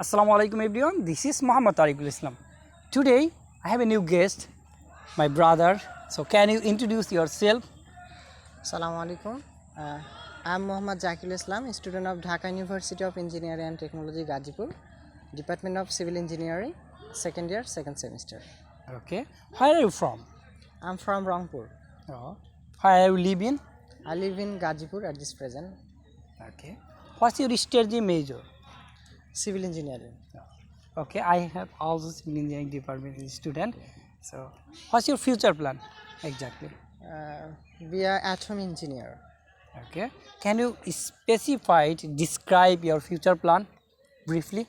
Assalamu alaikum everyone, this is Muhammad Tariqul Islam. Today I have a new guest, my brother. So can you introduce yourself? Assalamu alaikum. I am Muhammad Tariqul Islam, student of Dhaka University of Engineering and Technology, Gazipur, Department of Civil Engineering, second year, second semester. Okay. Where are you from? I am from Rangpur. Oh. Where are you living? I live in Gazipur at this present. Okay. What's your strategy major? Civil Engineering. Okay, I have also civil engineering department student. So what's your future plan exactly? We are atom engineer. Okay. Can you specify, describe your future plan briefly?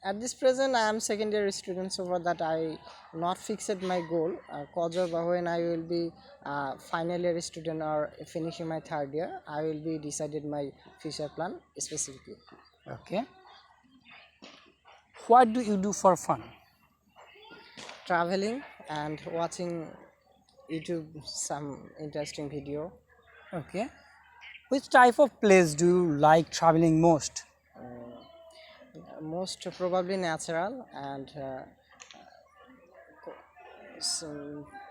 At this present, I am second year student, so for that I not fixed my goal. Cause of when I will be final year student or finishing my third year, I will be decided my future plan specifically. Okay. What do you do for fun? Traveling and watching YouTube some interesting video. Okay. Which type of place do you like traveling most? Most probably natural and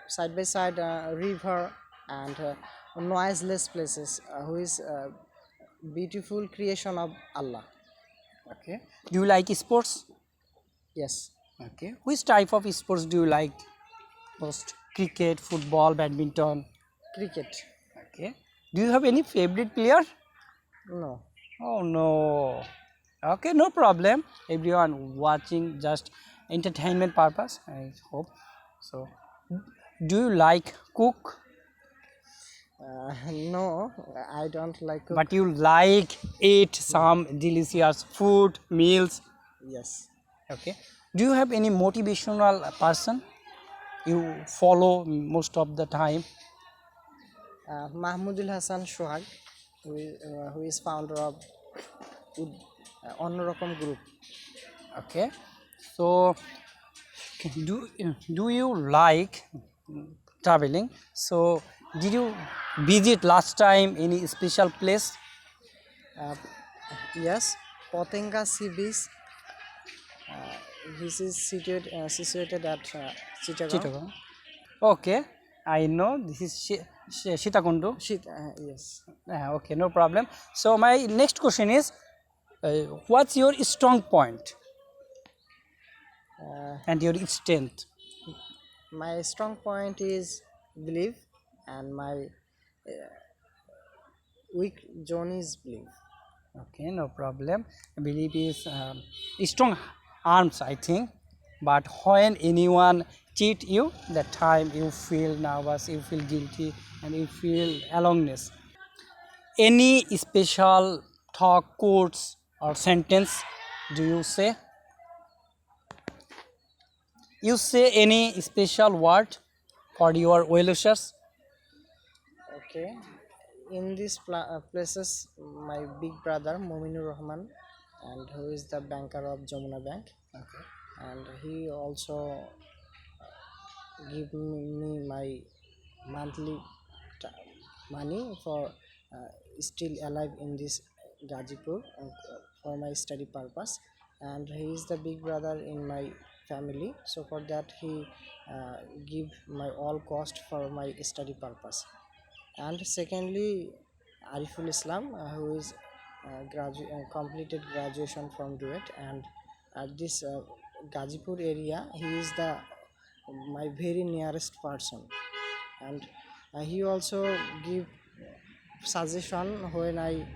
side by side river and noiseless places, who is beautiful creation of Allah. Okay. Do you like sports? Yes, Okay. Which type of sports do you like most? Cricket, football, badminton? cricket. Okay. Do you have any favorite player? No. Oh no. Okay, no problem. Everyone watching just entertainment purpose, I hope. So, do you like cook? No, I don't like cook. But you like eat some delicious food, meals. Yes. Okay. Do you have any motivational person you follow most of the time? Mahmudul Hassan Shohag, who is founder of Onorokom Group. Okay. So, do you like traveling? So, did you visit last time any special place? Yes, Potenga Sea Beach. This is situated at Chittagong. Chittagong. Okay, I know this is Sitakundu. Yes. Okay, no problem. So my next question is, what's your strong point and your strength? My strong point is belief, and my weak zone is belief. Okay, no problem. Belief is strong arms, I think. But when anyone cheat you, that time you feel nervous, you feel guilty, and you feel aloneness. Any special talk, quotes, or sentence do you say? You say any special word for your well-wishers? Okay. In these places, my big brother Mominur Rahman, and who is the banker of Jamuna Bank, Okay. and he also give me my monthly money for still alive in this Gazipur for my study purpose, and he is the big brother in my family, so for that he give my all cost for my study purpose. And secondly, Tariqul Islam, who is completed graduation from Duet, and at this Gazipur area, he is the my very nearest person, and he also give suggestion when I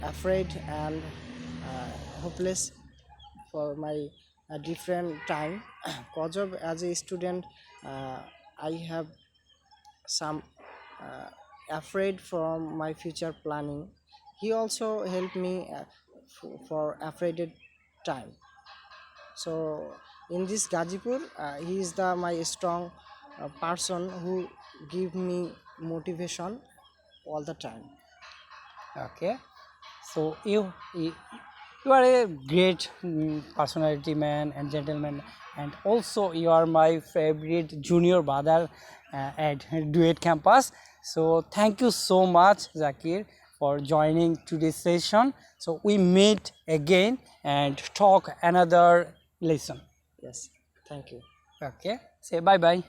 afraid and hopeless for my different time. Cause of as a student, I have some afraid from my future planning. He also helped me for afraid time. So in this Gazipur, he is the my strong person who give me motivation all the time. Okay. So you are a great personality man and gentleman, and also you are my favorite junior brother at Duet campus. So thank you so much, Zakir, for joining today's session. So we meet again and talk another lesson. Yes, thank you. Okay, say bye bye.